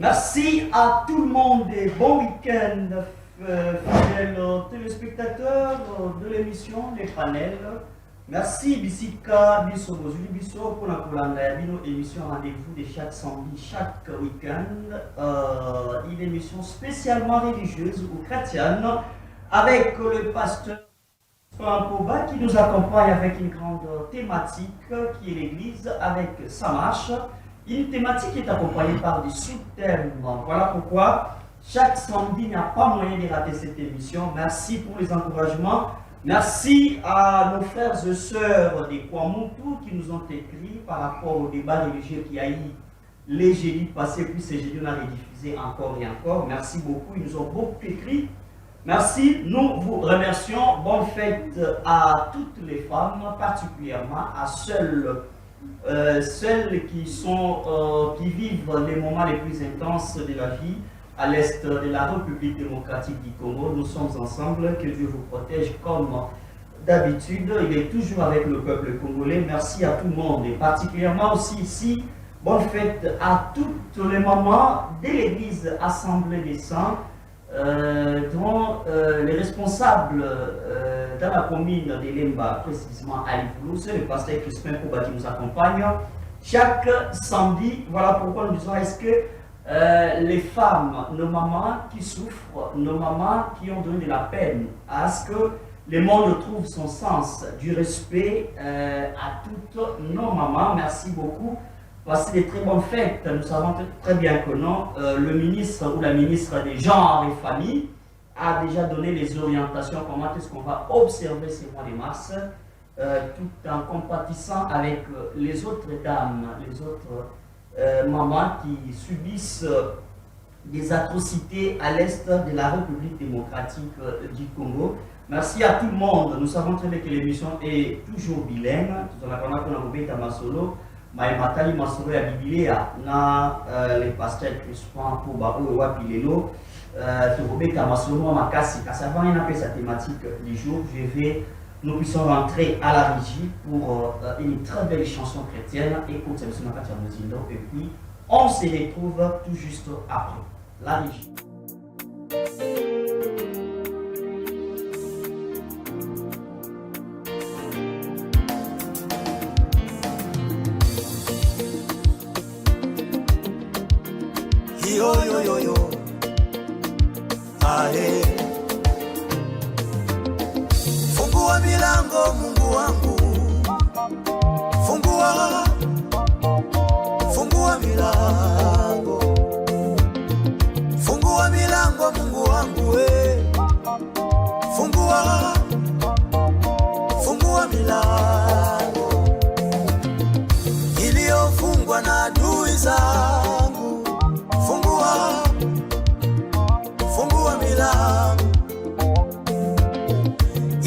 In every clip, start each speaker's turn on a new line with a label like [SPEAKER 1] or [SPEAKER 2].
[SPEAKER 1] Merci à tout le monde et bon week-end, fidèles téléspectateurs de l'émission Les Panels. Merci Bissika, Bisso Bozuli, Bisso pour la Kolanda, une émission rendez-vous de chaque samedi, chaque week-end. Une émission spécialement religieuse ou chrétienne avec le pasteur Poba qui nous accompagne avec une grande thématique qui est l'église avec sa marche. Une thématique qui est accompagnée par des sous-thèmes. Voilà pourquoi chaque samedi, il n'y a pas moyen de rater cette émission. Merci pour les encouragements. Merci à nos frères et sœurs des Kwamutu qui nous ont écrit par rapport au débat religieux qui a eu les jeudis passés, puis ces jeudis on a rediffusé encore et encore. Merci beaucoup, ils nous ont beaucoup écrit. Merci, nous vous remercions. Bonne fête à toutes les femmes, particulièrement à celles qui vivent les moments les plus intenses de la vie à l'est de la République démocratique du Congo. Nous sommes ensemble, que Dieu vous protège comme d'habitude. Il est toujours avec le peuple congolais. Merci à tout le monde et particulièrement aussi ici, bonne fête à toutes les mamans de l'église Assemblée des Saints, dont les responsables dans la commune de Lemba, précisément à Livoulou, c'est le pasteur Crispin Poba qui nous accompagne chaque samedi. Voilà pourquoi nous disons, est-ce que les femmes, nos mamans qui souffrent, nos mamans qui ont donné de la peine, à ce que le monde trouve son sens du respect à toutes nos mamans. Merci beaucoup. Passez des très bonnes fêtes. Nous savons très bien que non, le ministre ou la ministre des Genres et Familles a déjà donné les orientations, comment est-ce qu'on va observer ces mois de mars, tout en compatissant avec les autres dames, les autres mamans qui subissent des atrocités à l'est de la République démocratique du Congo. Merci à tout le monde. Nous savons très bien que l'émission est toujours bilingue. Nous avons Roberta Masolo, Maïmatali Masolo ya Bibilia, na les pasteurs Crispin Poba ou Wapilelo, Roberta Masolo Makasi. Avant une sa thématique du jour, nous puissions rentrer à la régie pour une très belle chanson chrétienne. Écoute, c'est M. Nakatia Mozindo. Et puis, on se retrouve tout juste après la régie.
[SPEAKER 2] Yo yo yo yo, ae. Fungua milango Mungu wangu, fungua milango, fungua milango Mungu wangu we, fungua milango iliyofungwa na adui zangu, fungua milango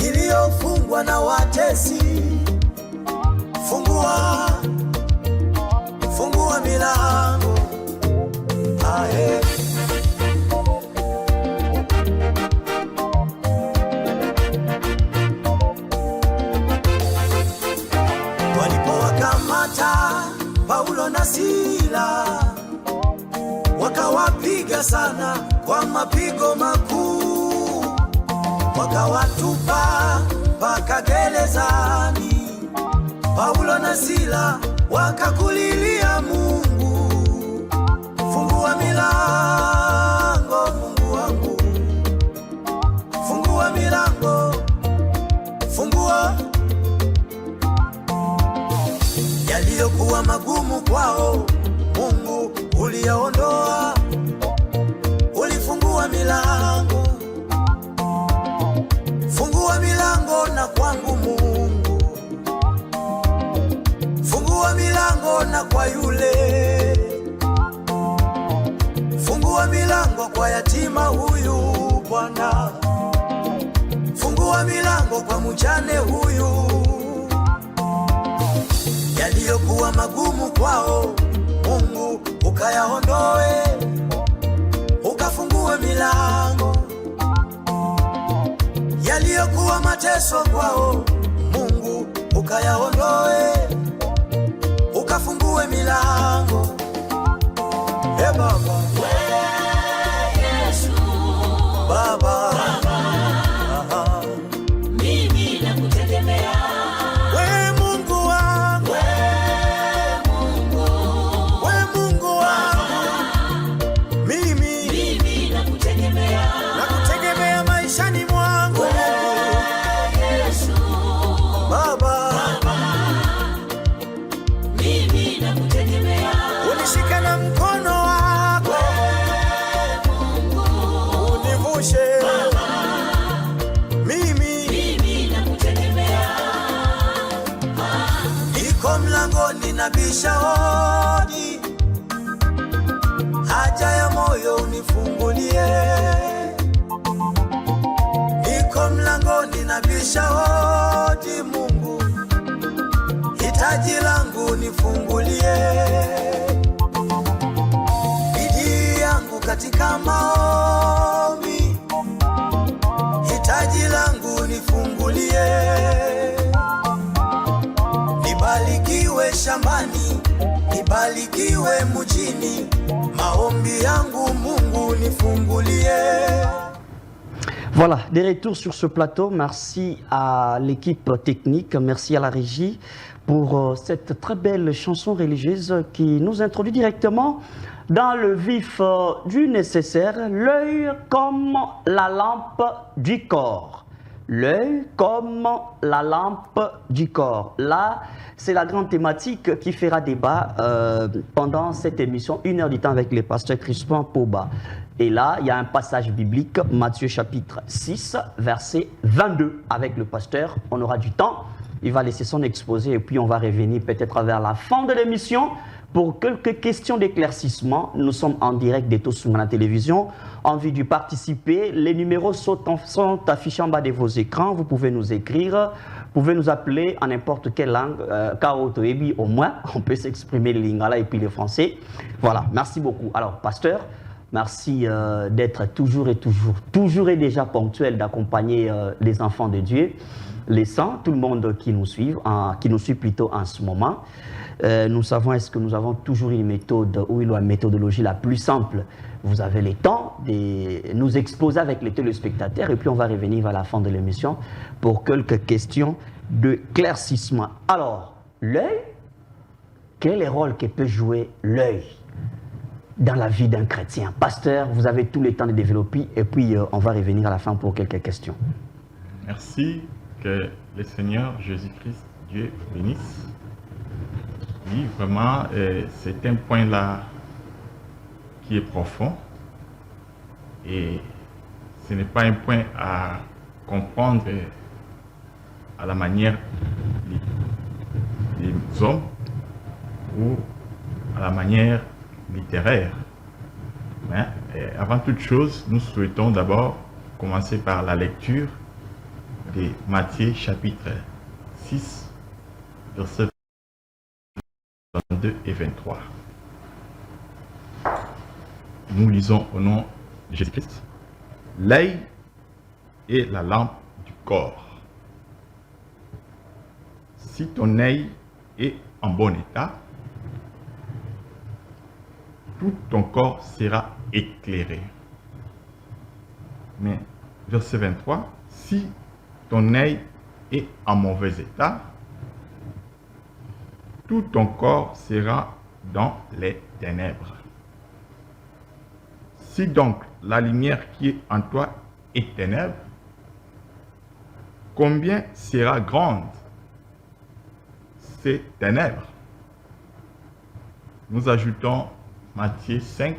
[SPEAKER 2] iliyofungwa na watesi, fungua milango, ae. Walipowakamata Paulo na Sila, wakawapiga sana kwa mapigo makuu, wakawatupa mpaka gerezani. Paulo na Sila wakakulilia Mungu, fungua milango Mungu wangu, fungua milango, fungua. Yaliyokuwa magumu kwao Mungu uliyaondoa, ulifungua milango, fungua milango na kwangu Mungu, fungua milango na kwa yule, fungua milango kwa yatima huyu Bwana, fungua milango kwa mjane huyu. Yaliyokuwa magumu kwao Mungu ukayaondoe, ukafungue milango. Yaliyokuwa mateso kwao Mungu ukayaondoe, ukafungue milango. Baba ninabisha hodi, haja ya moyo unifungulie. Niko mlangoni nabisha hodi, Mungu, hitaji langu nifungulie. Bidii yangu katika maombi, hitaji langu nifungulie. Nibarikiwe shambani, nibarikiwe mjini, maombi yangu Mungu nifungulie.
[SPEAKER 1] Voilà, des retours sur ce plateau. Merci à l'équipe technique, merci à la régie pour cette très belle chanson religieuse qui nous introduit directement dans le vif du nécessaire. L'œil comme la lampe du corps. L'œil comme la lampe du corps. Là, c'est la grande thématique qui fera débat pendant cette émission, 1 heure du temps avec le pasteur Crispin Poba. Et là, il y a un passage biblique, Matthieu chapitre 6, verset 22, avec le pasteur. On aura du temps, il va laisser son exposé et puis on va revenir peut-être vers la fin de l'émission pour quelques questions d'éclaircissement. Nous sommes en direct des Tosuma la télévision. Envie de participer, les numéros sont affichés en bas de vos écrans. Vous pouvez nous écrire, vous pouvez nous appeler en n'importe quelle langue. Au moins, on peut s'exprimer le lingala et puis le français. Voilà, merci beaucoup. Alors, pasteur, merci d'être toujours et déjà ponctuel, d'accompagner les enfants de Dieu, les saints, tout le monde qui nous suit plutôt en ce moment. Nous savons, est-ce que nous avons toujours une méthode ou une méthodologie la plus simple? Vous avez le temps de nous exposer avec les téléspectateurs et puis on va revenir à la fin de l'émission pour quelques questions de claircissement. Alors, l'œil, quel est le rôle que peut jouer l'œil dans la vie d'un chrétien? Pasteur, vous avez tout le temps de développer et puis on va revenir à la fin pour quelques questions.
[SPEAKER 3] Merci, que le Seigneur Jésus-Christ, Dieu bénisse. Oui, vraiment, c'est un point là qui est profond et ce n'est pas un point à comprendre à la manière des hommes ou à la manière littéraire. Mais avant toute chose, nous souhaitons d'abord commencer par la lecture de Matthieu chapitre 6, versets 22 et 23. Nous lisons au nom de Jésus-Christ. L'œil est la lampe du corps. Si ton œil est en bon état, tout ton corps sera éclairé. Mais, verset 23, si ton œil est en mauvais état, tout ton corps sera dans les ténèbres. Si donc la lumière qui est en toi est ténèbre, combien sera grande ces ténèbres? Nous ajoutons Matthieu 5,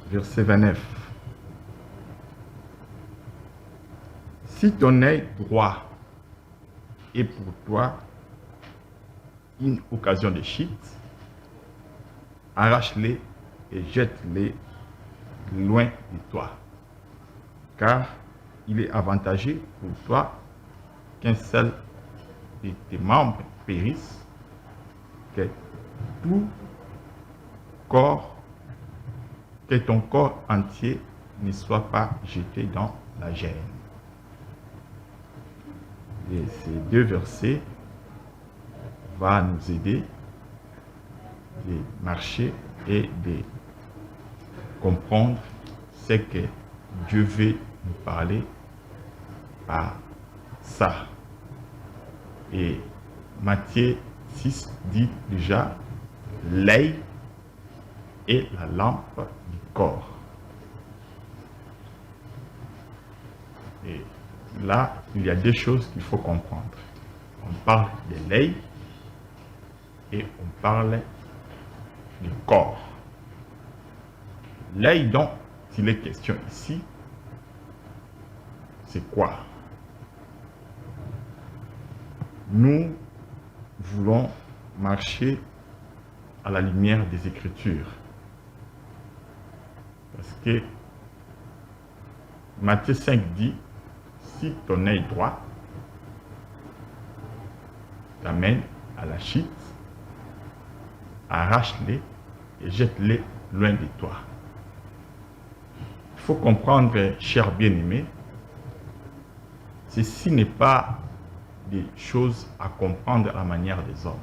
[SPEAKER 3] verset 29. Si ton œil droit est pour toi une occasion de chute, arrache-les et jette-les loin de toi, car il est avantageux pour toi qu'un seul de tes membres périsse, que ton corps entier ne soit pas jeté dans la gêne. Et ces deux versets vont nous aider de marcher et de comprendre ce que Dieu veut nous parler par ça. Et Matthieu 6 dit déjà, l'œil est la lampe du corps. Et là, il y a deux choses qu'il faut comprendre. On parle de l'œil et on parle du corps. L'œil dont il est question ici, c'est quoi? Nous voulons marcher à la lumière des Écritures. Parce que Matthieu 5 dit, si ton œil droit t'amène à la chute, arrache-les et jette-les loin de toi. Il faut comprendre, chers bien-aimés, ceci n'est pas des choses à comprendre à la manière des hommes.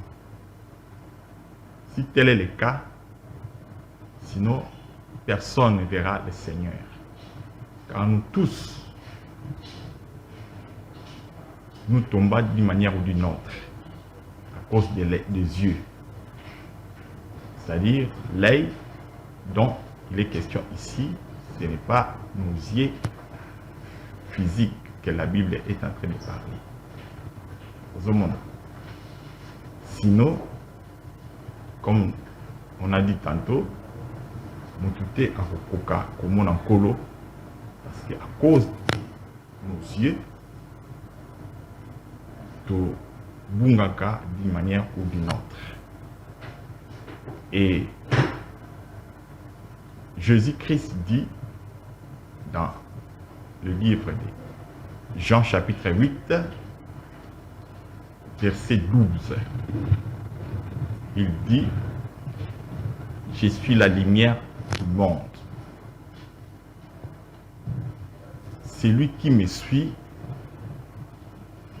[SPEAKER 3] Si tel est le cas, sinon personne ne verra le Seigneur. Car nous tous, nous tombons d'une manière ou d'une autre à cause des yeux. C'est-à-dire l'œil dont il est question ici, ce n'est pas nos yeux physiques que la Bible est en train de parler. Sinon, comme on a dit tantôt, nous tout à comme on en colo, parce qu'à cause de nos yeux, tout bungaka d'une manière ou d'une autre. Et Jésus-Christ dit dans le livre de Jean chapitre 8, verset 12, il dit, je suis la lumière du monde. Celui qui me suit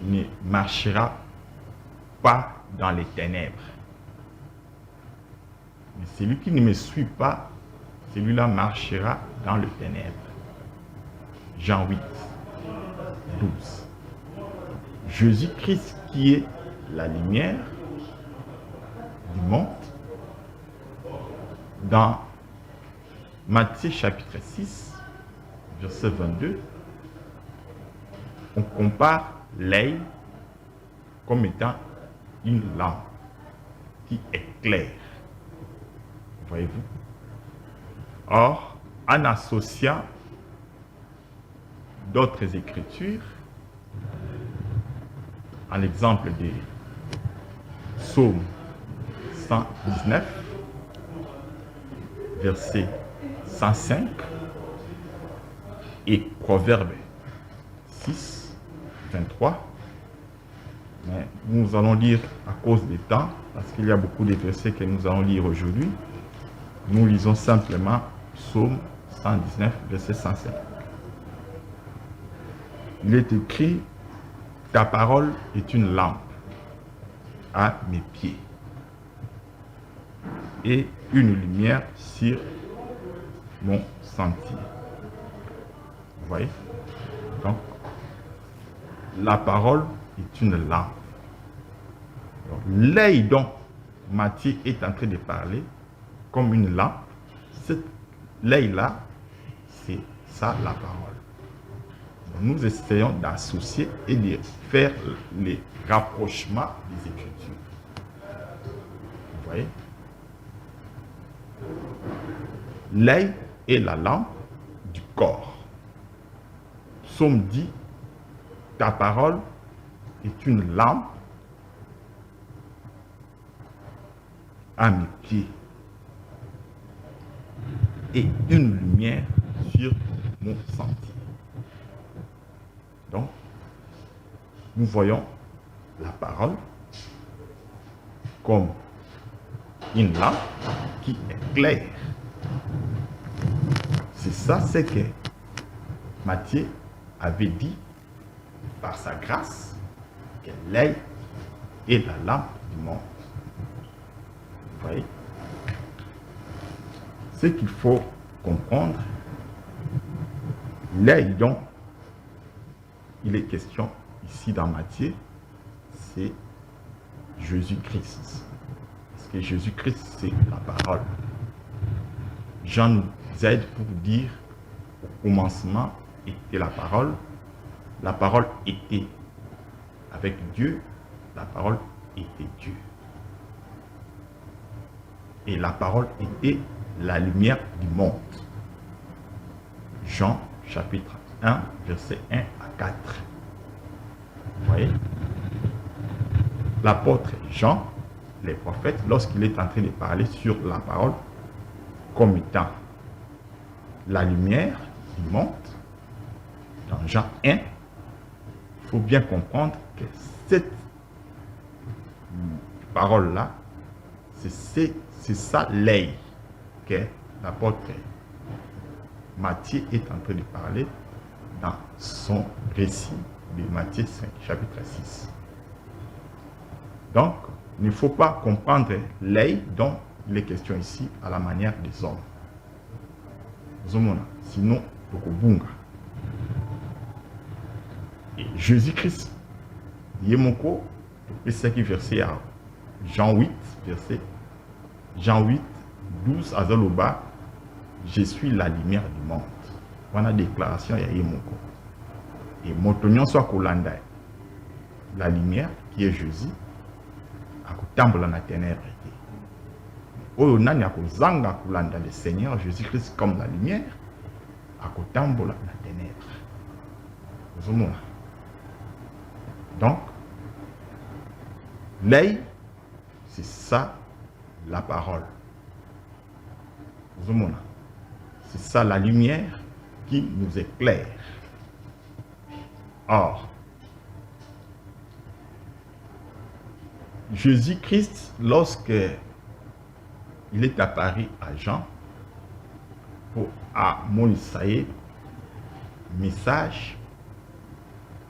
[SPEAKER 3] ne marchera pas dans les ténèbres. Mais celui qui ne me suit pas, celui-là marchera dans les ténèbres. Jean 8, 12. Jésus-Christ qui est la lumière du monde, dans Matthieu chapitre 6, verset 22, on compare l'œil comme étant une lampe qui éclaire. Voyez-vous? Or, en associant d'autres écritures, en exemple de Psaume 119, verset 105, et Proverbe 6, 23. Mais nous allons lire à cause du temps, parce qu'il y a beaucoup de versets que nous allons lire aujourd'hui. Nous lisons simplement Psaume 119, verset 105. Il est écrit, ta parole est une lampe à mes pieds et une lumière sur mon sentier. Vous voyez? Donc, la parole est une lampe. L'œil dont Matthieu est en train de parler, comme une lampe, l'œil-là, c'est ça la parole. Nous essayons d'associer et de faire les rapprochements des Écritures. Vous voyez? L'œil est la lampe du corps. Psaume dit, ta parole est une lampe à mes pieds et une lumière sur mon sentier. Donc, nous voyons la parole comme une lampe qui éclaire. C'est ça, c'est que Matthieu avait dit par sa grâce que l'œil est la lampe du monde. Vous voyez? Ce qu'il faut comprendre, l'œil dont il est question ici dans Matthieu, c'est Jésus-Christ. Parce que Jésus-Christ, c'est la parole. Jean nous aide pour dire, au commencement était la parole était avec Dieu, la parole était Dieu. Et la parole était la lumière du monde. Jean chapitre 1, verset 1 à 4. Vous voyez? l'apôtre Jean, les prophètes, lorsqu'il est en train de parler sur la parole comme étant la lumière du monde, dans Jean 1, il faut bien comprendre que cette parole-là, c'est ça l'œil que l'apôtre Matthieu est en train de parler dans son récit de Matthieu 5, chapitre 6. Donc, il ne faut pas comprendre l'œil dont il est question ici à la manière des hommes. Sinon, Tokobunga. Et Jésus-Christ, Yemoko, et c'est qui verset à Jean 8, verset Jean 8, 12 à Zaloba, je suis la lumière du monde. On a déclaration, il y a Yemoko. Et Motonyon soit Kolanda, la lumière qui est Jésus, à Kotambola na ténèbres. Oyo nani akozanga Kolanda le Seigneur Jésus-Christ comme la lumière, à Kotambola na ténèbres. Donc, l'œil, c'est ça la parole. C'est ça la lumière qui nous éclaire. Or, Jésus-Christ, lorsque il est apparu à Jean, pour à Moïse, message,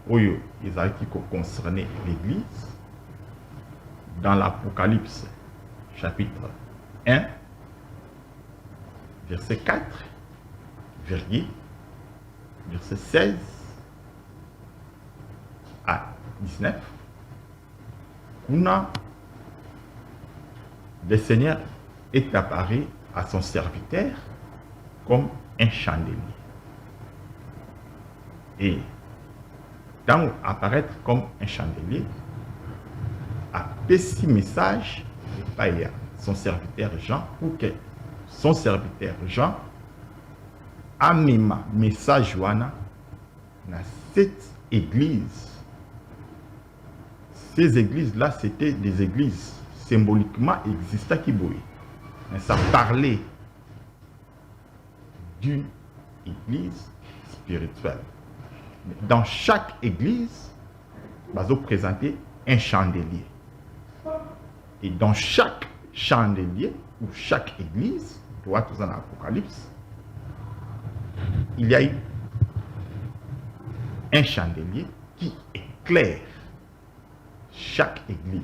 [SPEAKER 3] Oyo, qui concernait l'Église, dans l'Apocalypse, chapitre 1, verset 4, verset 16 à 19, Kuna, le Seigneur est apparu à son serviteur comme un chandelier. Et dans apparaître comme un chandelier, a petit message à son serviteur Jean pour que son serviteur Jean a mis un message dans cette église. Ces églises-là, c'était des églises symboliquement existantes qui bouillent. Mais ça parlait d'une église spirituelle. Dans chaque église, on va présenter un chandelier. Et dans chaque chandelier, ou chaque église, tu vois tout ça dans l'Apocalypse, il y a eu un chandelier qui éclaire chaque église.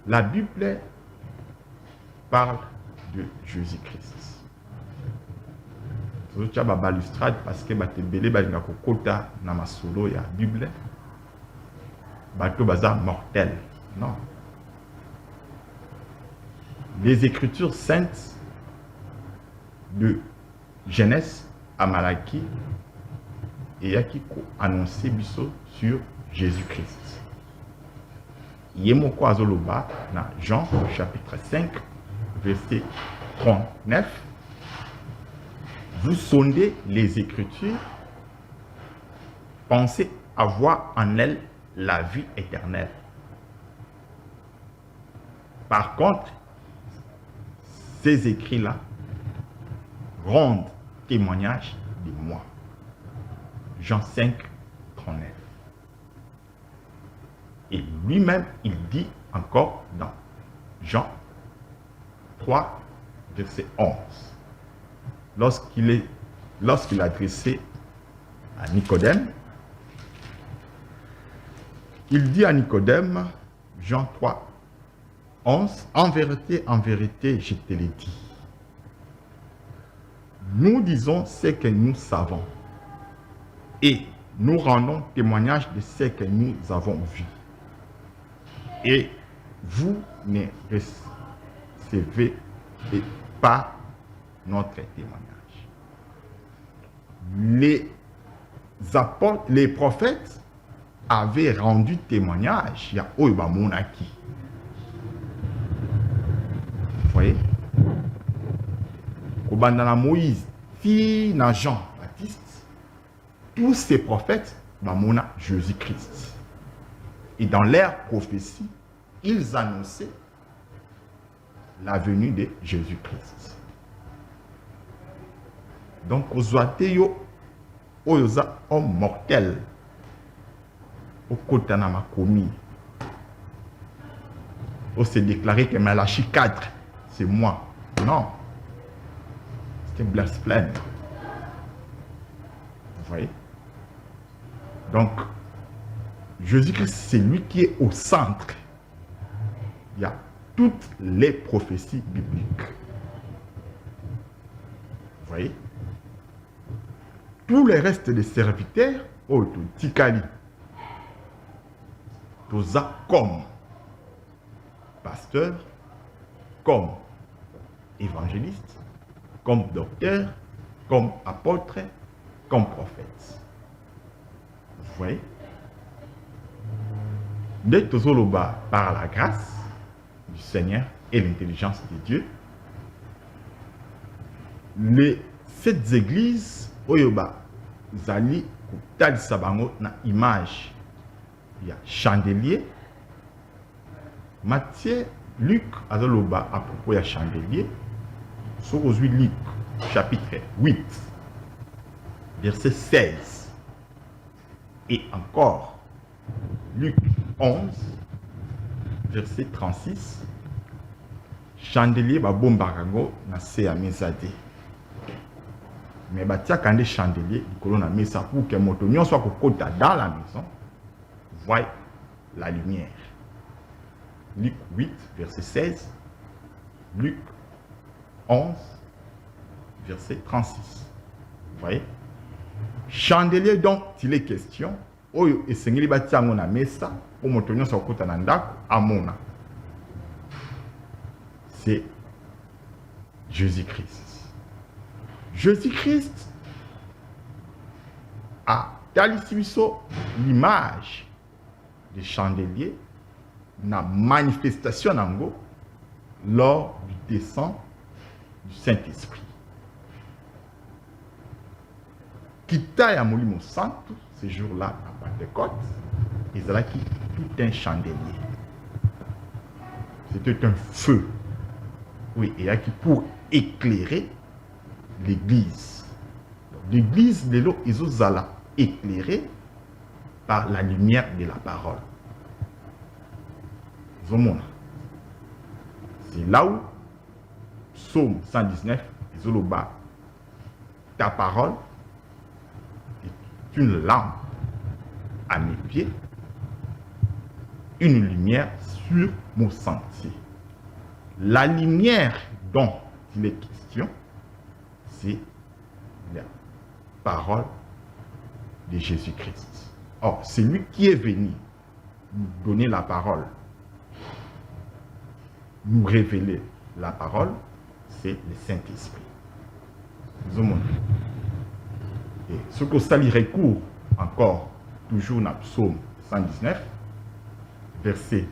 [SPEAKER 3] La Bible parle de Jésus-Christ. Tu as une balustrade parce que tu as kokota na masolo ya Bible. Bato baza mortel. Non. Les Écritures saintes de Genèse à Malachie et qui annoncé biso sur Jésus-Christ. Yemoko azoloba na Jean chapitre 5 verset 39. Vous sondez les Écritures, pensez avoir en elles la vie éternelle. Par contre, ces écrits-là rendent témoignage de moi. Jean 5, 39. Et lui-même, il dit encore dans Jean 3, verset 11. Lorsqu'il adressait à Nicodème, il dit à Nicodème, Jean 3, 11, en vérité, je te l'ai dit. Nous disons ce que nous savons et nous rendons témoignage de ce que nous avons vu. Et vous ne recevez pas notre témoignage. Les apôtres, les prophètes avaient rendu témoignage. Il y a Oiba Monaki. Vous voyez? Kobandana Moïse, fille na Jean-Baptiste, tous ces prophètes bamona Jésus-Christ. Et dans leur prophétie, ils annonçaient la venue de Jésus-Christ. Donc, Ozoateyo, Oyoza, homme mortel, au Kotanama commis, on s'est déclaré que Malachi 4, c'est moi. Non. C'était blasphème. Vous voyez? Donc, Jésus-Christ, c'est lui qui est au centre. Il y a toutes les prophéties bibliques. Vous voyez? Tous les restes des serviteurs, Tikali, Toza comme pasteur, comme évangéliste, comme docteur, comme apôtre, comme prophète. Vous voyez? Dès Tozoloba, par la grâce du Seigneur et l'intelligence de Dieu, les sept églises, Oyoba, Zali, Tal Sabango, na image, il y a chandelier, Matthieu, Luc, Azoloba, à propos de chandelier, sur Luc, chapitre 8, verset 16, et encore, Luc 11, verset 36, chandelier, bombarango, na se a mesade. Mais batia quand des chandeliers, il y a mesa pour que motonio soit kokota dans la maison, voit la lumière. Luc 8, verset 16, Luc 11, verset 36. Vous voyez? Chandelier dont il est question, oyo esengeli batia ngona mesa, pour motonio soit kokota na ndako, amona. C'est Jésus-Christ. Jésus-Christ a talisibiso l'image des chandeliers, na manifestation nango lors du descent du Saint-Esprit. Kita ya Molimo Santo, ce jour-là à Pentecôte, ils allaient tout un chandelier. C'était un feu. Oui, et qui pour éclairer l'église. L'église, les lots, ils ont éclairé par la lumière de la parole. C'est là où, Psaume 119, ils ont bas. Ta parole est une lampe à mes pieds, une lumière sur mon sentier. La lumière dont il est question, c'est la parole de Jésus-Christ. Or, c'est lui qui est venu nous donner la parole, nous révéler la parole, c'est le Saint-Esprit. Et ce que ça lui recourt encore, toujours dans Psaume 119, verset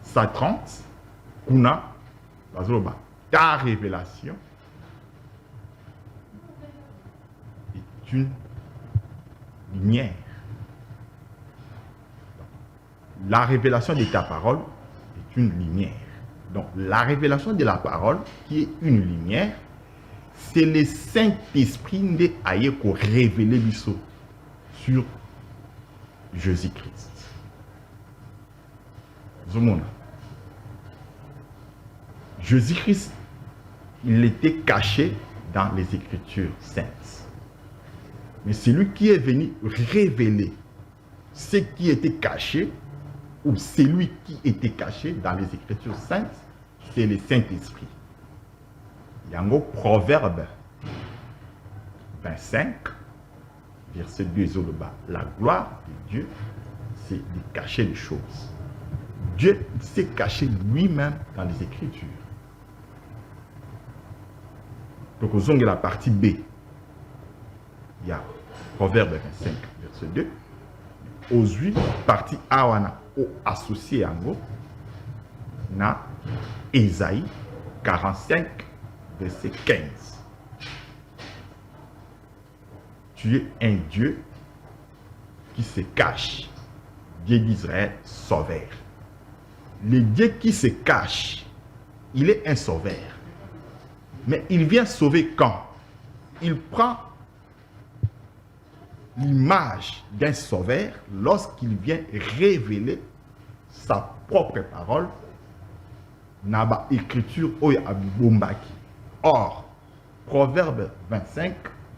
[SPEAKER 3] 130, Kuna, ta révélation est une lumière. La révélation de ta parole est une lumière. Donc, la révélation de la parole, qui est une lumière, c'est le Saint-Esprit de Aïe pour révéler biso sur Jésus-Christ. Jésus-Christ, il était caché dans les Écritures saintes. Mais c'est lui qui est venu révéler ce qui était caché, ou celui qui était caché dans les Écritures saintes, c'est le Saint-Esprit. Il y a un mot Proverbe 25, verset 2, la gloire de Dieu, c'est de cacher les choses. Dieu s'est caché lui-même dans les Écritures. Donc, vous avez la partie B. Il y a Proverbe 25, verset 2. Aux 8, partie A, on a associé à nous, na Ésaïe 45, verset 15. Tu es un Dieu qui se cache, Dieu d'Israël sauveur. Le Dieu qui se cache, il est un sauveur. Mais il vient sauver quand? Il prend l'image d'un sauveur lorsqu'il vient révéler sa propre parole dans l'écriture oyo abibombaki. Or, Proverbe 25,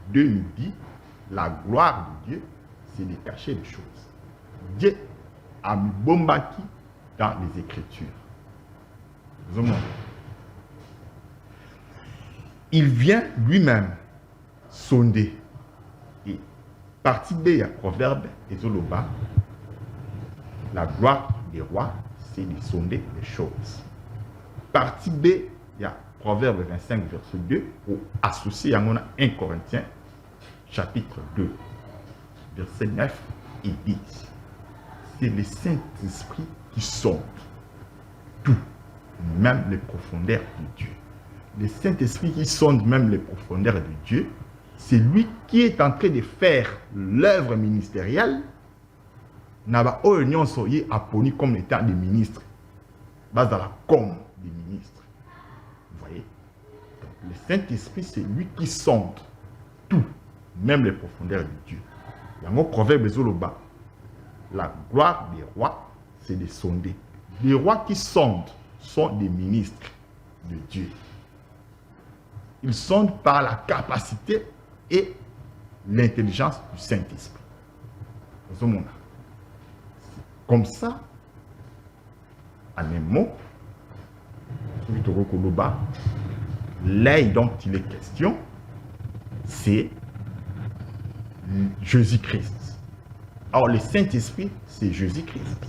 [SPEAKER 3] 2 nous dit, la gloire de Dieu, c'est de cacher les choses. Dieu abibombaki dans les Écritures. Il vient lui-même sonder. Et partie B, il y a Proverbe et Zoloba. La gloire des rois, c'est de sonder les choses. Partie B, il y a Proverbe 25, verset 2, ou associé à 1 Corinthiens, chapitre 2, verset 9 et 10. C'est le Saint-Esprit qui sonde tout, même les profondeurs de Dieu. Le Saint-Esprit qui sonde même les profondeurs de Dieu, c'est lui qui est en train de faire l'œuvre ministérielle. Naba Oignon soyez apponi comme étant des ministres. Base dans la com des ministres. Vous voyez? Donc, le Saint-Esprit, c'est lui qui sonde tout, même les profondeurs de Dieu. Il y a un proverbe Zoloba. La gloire des rois, c'est de sonder. Les rois qui sondent sont des ministres de Dieu. Ils sondent par la capacité et l'intelligence du Saint-Esprit. Comme ça, en un mot, l'œil dont il est question, c'est Jésus-Christ. Alors, le Saint-Esprit, c'est Jésus-Christ.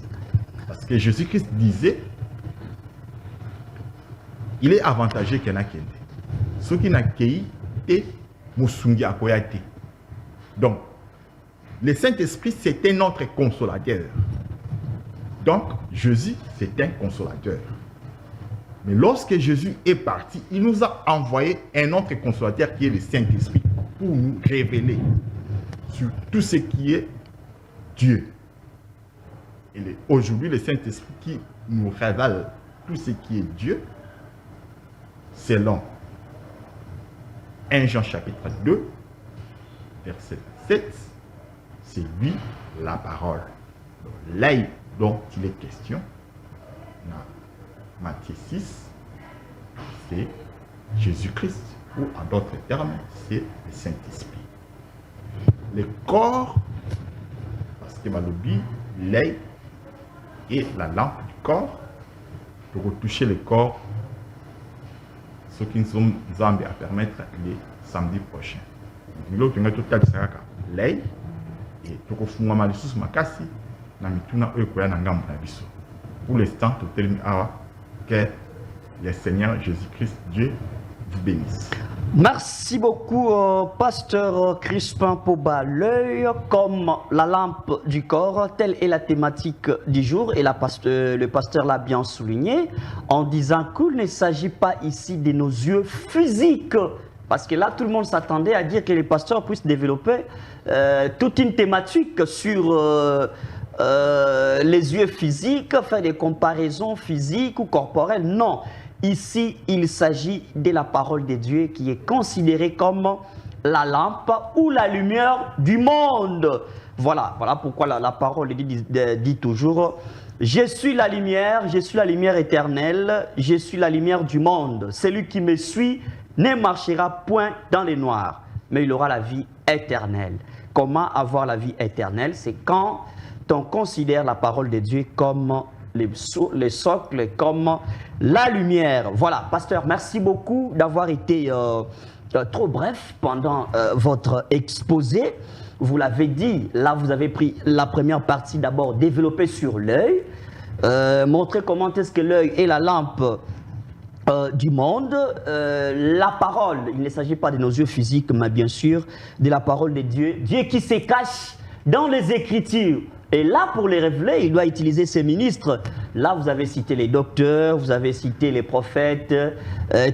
[SPEAKER 3] Parce que Jésus-Christ disait, il est avantageux qu'il y en a qui ceux qui n'ont qu'à et Moussungi Akoyate. Donc, le Saint-Esprit, c'est un autre consolateur. Donc, Jésus, c'est un consolateur. Mais lorsque Jésus est parti, il nous a envoyé un autre consolateur qui est le Saint-Esprit pour nous révéler sur tout ce qui est Dieu. Et aujourd'hui, le Saint-Esprit qui nous révèle tout ce qui est Dieu, selon 1 Jean chapitre 2, verset 7, c'est lui la parole. L'œil dont il est question, dans Matthieu 6, c'est Jésus-Christ, ou en d'autres termes, c'est le Saint-Esprit. Le corps, parce que l'œil est la lampe du corps, pour retoucher le corps, ce qui nous sommes à permettre les samedi prochain. Donc, nous avons total l'œil et tout le monde a sous makasi na mituna oyokoya na ngambo na biso. Pour l'instant, tout termine à que le Seigneur Jésus-Christ, Dieu, vous bénisse.
[SPEAKER 1] Merci beaucoup, pasteur Crispin Poba. L'œil comme la lampe du corps, telle est la thématique du jour et le pasteur l'a bien souligné en disant qu'il ne s'agit pas ici de nos yeux physiques. Parce que là, tout le monde s'attendait à dire que les pasteurs puissent développer toute une thématique sur les yeux physiques, faire des comparaisons physiques ou corporelles. Non. Ici, il s'agit de la parole de Dieu qui est considérée comme la lampe ou la lumière du monde. Voilà pourquoi la parole dit toujours « Je suis la lumière éternelle, je suis la lumière du monde. Celui qui me suit ne marchera point dans les noirs, mais il aura la vie éternelle. » Comment avoir la vie éternelle? C'est quand on considère la parole de Dieu comme les socles, comme la lumière. Voilà, pasteur, merci beaucoup d'avoir été trop bref pendant votre exposé. Vous l'avez dit, là vous avez pris la première partie d'abord développée sur l'œil, montrer comment est-ce que l'œil est la lampe du monde, la parole, il ne s'agit pas de nos yeux physiques, mais bien sûr de la parole de Dieu, Dieu qui se cache dans les Écritures. Et là, pour les révéler, il doit utiliser ses ministres. Là, vous avez cité les docteurs, vous avez cité les prophètes,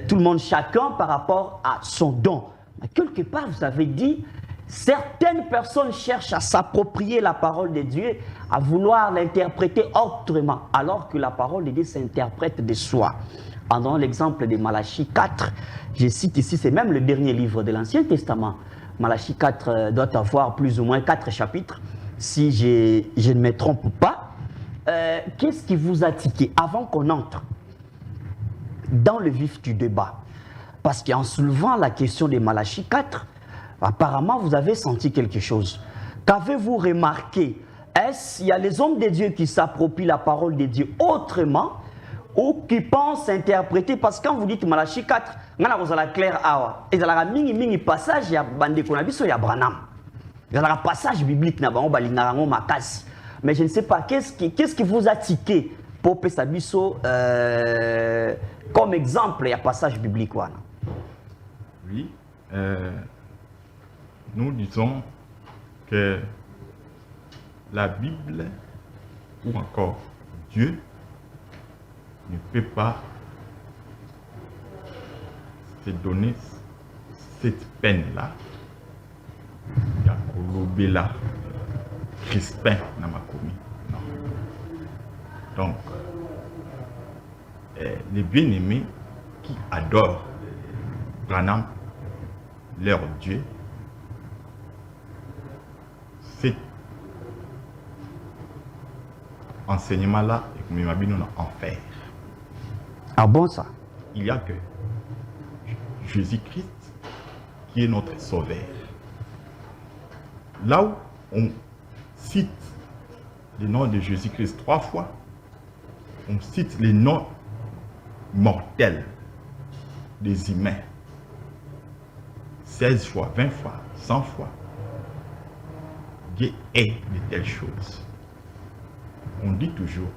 [SPEAKER 1] tout le monde, chacun par rapport à son don. Mais quelque part, vous avez dit,
[SPEAKER 4] Certaines personnes cherchent à s'approprier la parole de Dieu, à vouloir l'interpréter autrement, alors que la parole de Dieu s'interprète de soi. En donnant l'exemple de Malachie 4, je cite ici, c'est même le dernier livre de l'Ancien Testament. Malachie 4 doit avoir plus ou moins 4 chapitres, si je ne me trompe pas. Qu'est-ce qui vous a tiqué avant qu'on entre dans le vif du débat? Parce qu'en soulevant la question de Malachie 4, apparemment vous avez senti quelque chose. Qu'avez-vous remarqué? Est-ce qu'il y a les hommes de Dieu qui s'approprient la parole de Dieu autrement ou qui pensent interpréter? Parce que quand vous dites Malachie 4, vous avez clair awa. Et vous avez mingi passage, il y a bande konabiso, il y a Branham. Il y a un passage biblique, mais je ne sais pas, qu'est-ce qui vous a tiqué pour Pesabiso comme exemple, il y a un passage biblique.
[SPEAKER 3] Oui, nous disons que la Bible, ou encore Dieu, ne peut pas se donner cette peine-là. Il y a Kolobela, Crispin, Namakomi. Non. Donc, les bien-aimés qui adorent Branham, leur Dieu, cet enseignement-là est comme enfer.
[SPEAKER 4] Ah bon ça?
[SPEAKER 3] Il n'y a que Jésus-Christ qui est notre sauveur. Là où on cite le nom de Jésus-Christ 3 fois, on cite les noms mortels des humains 16 fois, 20 fois, 100 fois. Dieu est de telles choses. On dit toujours,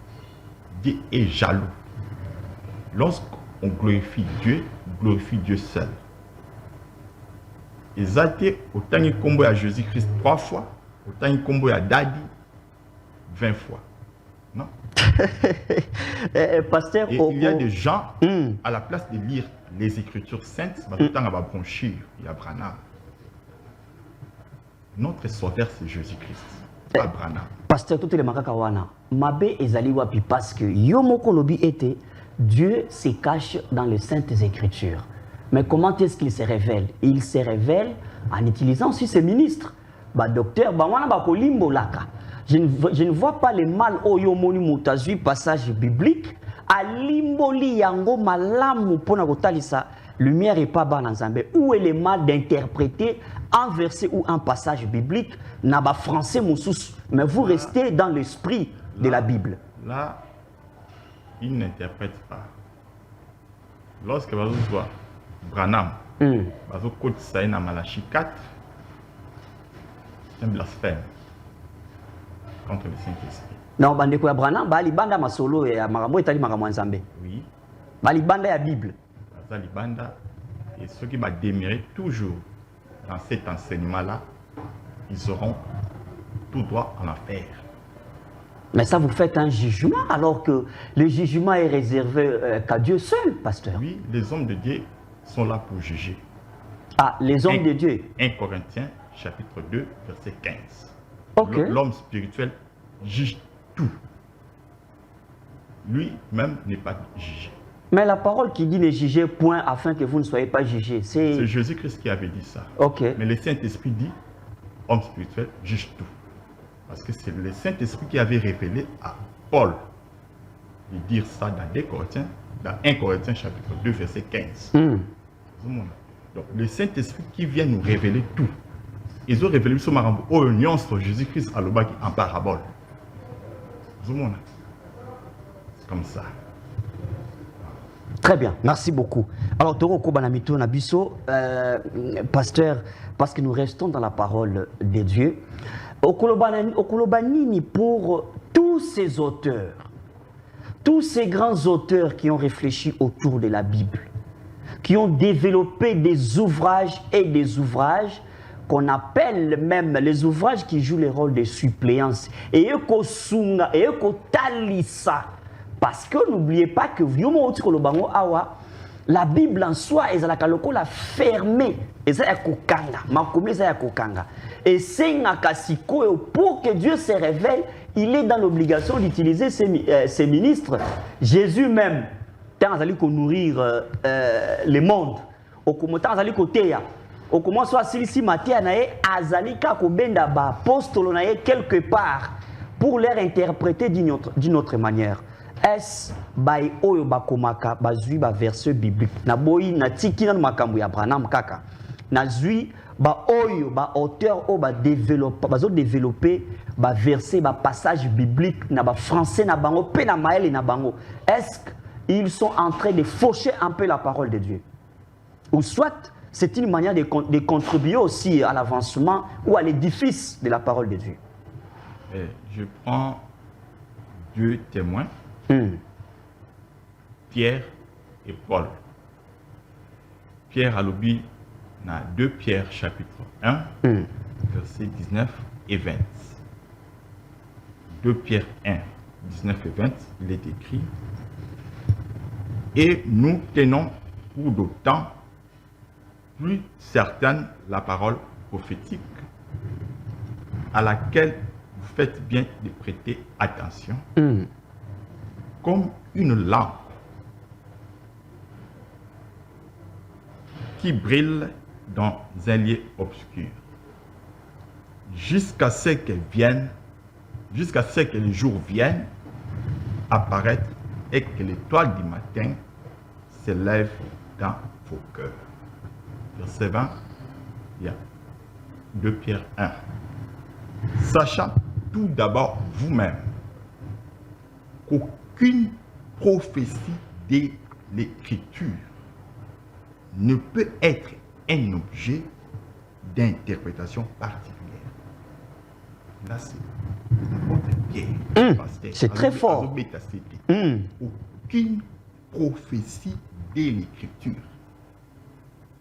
[SPEAKER 3] Dieu est jaloux. Lorsqu'on glorifie Dieu seul. Exalté autant il combo à Jésus-Christ 3 fois, autant il combo à Daddy 20 fois. Non?
[SPEAKER 4] Pasteur,
[SPEAKER 3] et il y a des gens, à la place de lire les Écritures saintes, il y a Branham. Notre sauveur, c'est Jésus-Christ, pas Branham.
[SPEAKER 4] Pasteur, tout le makakawana, mabe ezali wapi parce que yomoko lobi était Dieu se cache dans les saintes Écritures. Mais comment est-ce qu'il se révèle? Il se révèle en utilisant aussi ses ministres. Docteur, je ne vois pas le mal au yomoni mutazui passage biblique. A limboli yango malamu pona kotalisa lumière et pas banazambe. Où est le mal d'interpréter un verset ou un passage biblique naba français moussous, mais vous restez dans l'esprit de la Bible.
[SPEAKER 3] Là, il n'interprète pas. Lorsque vous voyez Branham, vous côté ça dans Malachie 4, c'est un blasphème contre le Saint-Esprit.
[SPEAKER 4] Non, bandeko ya Branham, bali banda masolo ya makambo etali makambo nzambe.
[SPEAKER 3] Oui.
[SPEAKER 4] Bali banda ya Bible.
[SPEAKER 3] Bali banda, et ceux qui vont demeurer toujours dans cet enseignement-là, ils seront tout droit en enfer.
[SPEAKER 4] Mais ça, vous faites un jugement alors que le jugement est réservé qu'à Dieu seul, pasteur.
[SPEAKER 3] Oui, les hommes de Dieu sont là pour juger.
[SPEAKER 4] Ah, les hommes de Dieu.
[SPEAKER 3] 1 Corinthiens, chapitre 2, verset 15.
[SPEAKER 4] Ok.
[SPEAKER 3] L'homme spirituel juge tout. Lui-même n'est pas jugé.
[SPEAKER 4] Mais la parole qui dit ne jugez point afin que vous ne soyez pas jugés,
[SPEAKER 3] c'est Jésus-Christ qui avait dit ça.
[SPEAKER 4] Ok.
[SPEAKER 3] Mais le Saint-Esprit dit, homme spirituel juge tout. Parce que c'est le Saint-Esprit qui avait révélé à Paul de dire ça dans 1 Corinthiens chapitre 2 verset 15. Donc le Saint-Esprit qui vient nous révéler tout. Ils ont révélé ce marambo au union sur Jésus-Christ à l'obaki en parabole. C'est comme ça.
[SPEAKER 4] Très bien, merci beaucoup. Alors, Toroko Banamito Nabiso, pasteur, parce que nous restons dans la parole de Dieu. Okolobanini pour tous ces auteurs, tous ces grands auteurs qui ont réfléchi autour de la Bible, qui ont développé des ouvrages et des ouvrages qu'on appelle même les ouvrages qui jouent le rôle de suppléance. Et Ekosunga, et Ekotalisa. Parce que n'oubliez pas que La Bible en soi, elle a fermé. Elle a kokanga. Et c'est pour que Dieu se révèle, il est dans l'obligation d'utiliser ses ministres. Jésus même, tant qu'on nourrir le monde, au commentaire au comment soit si Matthieu nae azalika ko benda ba apostolo nae quelque part pour leur interpréter d'une autre manière. Est bay oyo bakomaka bazui ba verset biblique na boyi na tiki na makambo ya Branham kaka na zui ba oyo ba auteur o ba développer ba verset ba passage biblique na ba français na bango pe na maele na bango. Est-ce qu'ils sont en train de faucher un peu la parole de Dieu? Ou soit c'est une manière de contribuer aussi à l'avancement ou à l'édifice de la parole de Dieu.
[SPEAKER 3] Je prends 2 témoins, Pierre et Paul. Pierre a l'objet dans 2 Pierre chapitre 1, versets 19 et 20. 2 Pierre 1, 19 et 20, il est écrit: et nous tenons pour d'autant plus certaine la parole prophétique à laquelle vous faites bien de prêter attention, comme une lampe qui brille dans un lieu obscur, jusqu'à ce que le jour vienne apparaître et que l'étoile du matin s'élève dans vos cœurs. Verset 20, il y a 2 Pierre 1. Sachant tout d'abord vous-même qu'aucune prophétie de l'Écriture ne peut être un objet d'interprétation particulière. Là, c'est Pierre.
[SPEAKER 4] C'est très fort.
[SPEAKER 3] Aucune prophétie de l'Écriture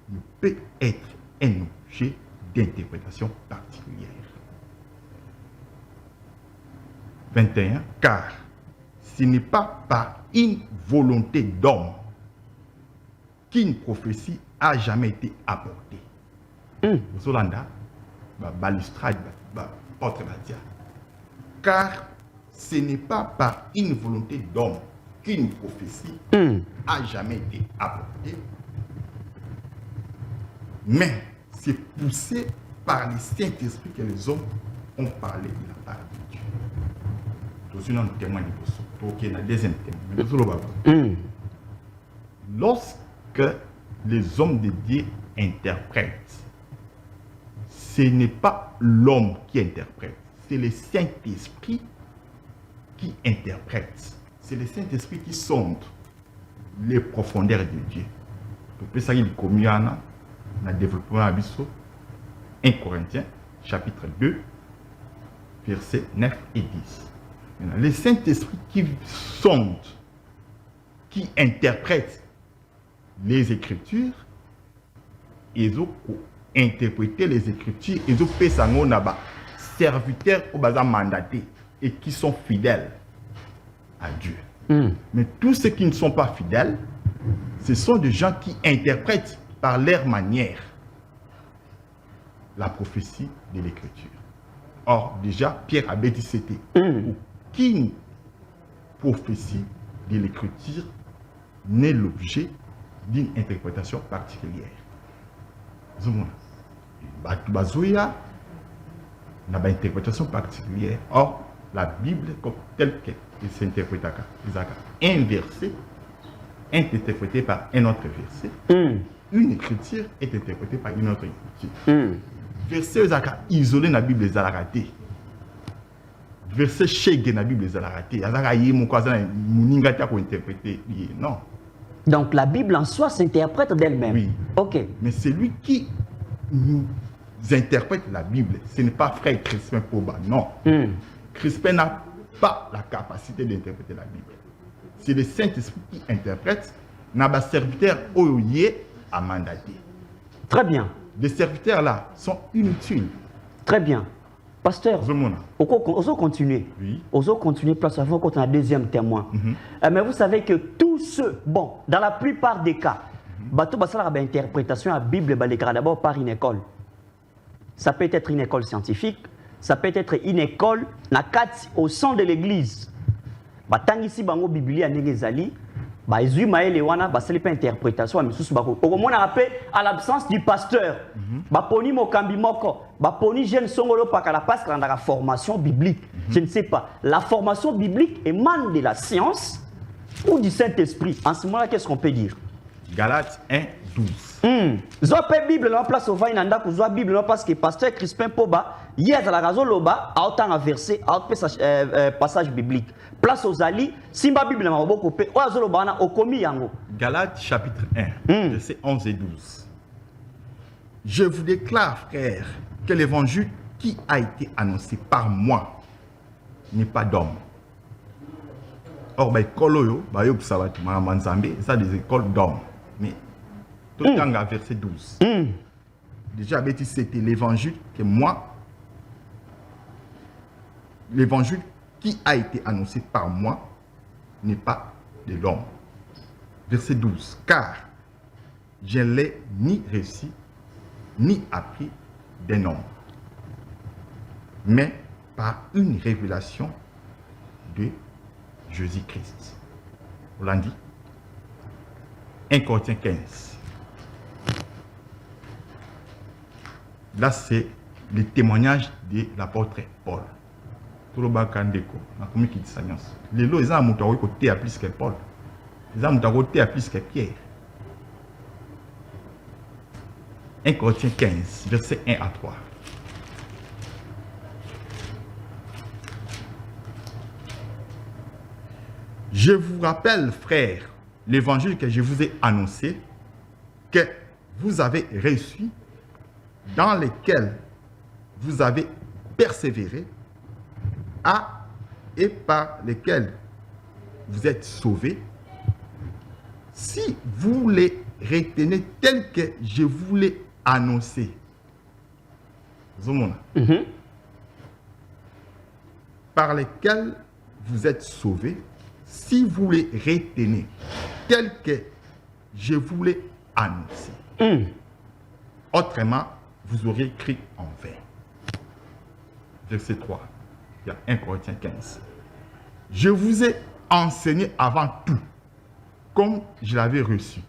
[SPEAKER 3] ne peut être un objet d'interprétation particulière. 21. Car ce n'est pas par une volonté d'homme qu'une prophétie a jamais été apportée. Zolanda, balustrade, porte badia. Car ce n'est pas par une volonté d'homme qu'une prophétie a jamais été apportée, mais c'est poussé par le Saint-Esprit que les hommes ont parlé de la part de Dieu. C'est un témoin de Bosso. Ok, un deuxième témoin. Lorsque les hommes de Dieu interprètent, ce n'est pas l'homme qui interprète, c'est le Saint-Esprit qui interprète. C'est le Saint-Esprit qui sonde les profondeurs de Dieu. Pour ça, il y a un développement à 1 Corinthiens, chapitre 2, versets 9 et 10. Maintenant, le Saint-Esprit qui sonde, qui interprète les Écritures, ils ont interprété les Écritures, ils ont fait ça naba serviteurs au bazar mandatés et qui sont fidèles à Dieu. Mais tous ceux qui ne sont pas fidèles, ce sont des gens qui interprètent par leur manière la prophétie de l'Écriture. Or, déjà, Pierre avait dit c'était aucune prophétie de l'Écriture n'est l'objet d'une interprétation particulière. Bazoya n'a pas d'interprétation particulière. Or, la Bible, comme telle qu'elle s'interprète, un verset est interprété par un autre verset. Une écriture est interprétée par une autre écriture. Verset isolé dans la Bible les a ratés. Verset chez dans la Bible les a ratés. Non.
[SPEAKER 4] Donc la Bible en soi s'interprète d'elle-même.
[SPEAKER 3] Oui.
[SPEAKER 4] Ok.
[SPEAKER 3] Mais c'est lui qui nous interprète la Bible. Ce n'est pas frère Crispin Poba. Non. Crispin n'a pas la capacité d'interpréter la Bible. C'est le Saint-Esprit qui interprète. N'a pas serviteur oyoye à mandater.
[SPEAKER 4] Très bien.
[SPEAKER 3] Les serviteurs là sont inutiles.
[SPEAKER 4] Très bien. Pasteur, on va continuer.
[SPEAKER 3] Oui.
[SPEAKER 4] On va continuer parce qu'on a un deuxième témoin. Mais vous savez que tous ceux, bon, dans la plupart des cas, Bateau basala ba interprétation à la Bible balekara d'abord par une école. Ça peut être une école scientifique, ça peut être une école au sein de l'église. Batangisi bango Biblia ndengezali, ba ezui maele wana basali pas interprétation à misusu bako. Au moins on rappelle à l'absence du pasteur. Ba poni mokambi moko, ba poni jeune songolo pakala parce qu'il y a la formation biblique. Je ne sais pas. La formation biblique émane de la science ou du Saint-Esprit. En ce moment-là, qu'est-ce qu'on peut dire?
[SPEAKER 3] Galates 1, 12.
[SPEAKER 4] Zope Bible la place au vain nanda kuzwa Bible la parce que pasteur Crispin Poba hier à la raison loba a autant un verset a passage biblique. Place aux ali simba Bible na maboko pe o azoloba na okomi yango.
[SPEAKER 3] Galates chapitre 1, versets 11 et 12. Je vous déclare, frères, que l'évangile qui a été annoncé par moi n'est pas d'homme. Or, ça des écoles d'hommes. Mais tout le temps, verset 12. Déjà, c'était l'évangile que moi, l'évangile qui a été annoncé par moi n'est pas de l'homme. Verset 12. Car je ne l'ai ni reçu, ni appris d'un homme, mais par une révélation de Jésus-Christ. On l'a dit. 1 Corinthiens 15. Là, c'est le témoignage de l'apôtre Paul. Tout le monde Kandeko, la communauté de science. Les lois, ils ont un côté à plus que Paul. Ils ont un côté à plus que Pierre. 1 Corinthiens 15, versets 1 à 3. Je vous rappelle, frères, l'évangile que je vous ai annoncé, que vous avez reçu, dans lequel vous avez persévéré, et par lequel vous êtes sauvés, si vous les retenez tels que je vous l'ai annoncé. Par lesquels vous êtes sauvés, si vous les retenez tels que je vous l'ai annoncé. Autrement, vous auriez écrit en vain. Verset 3. Il y a 1 Corinthiens 15. Je vous ai enseigné avant tout, comme je l'avais reçu.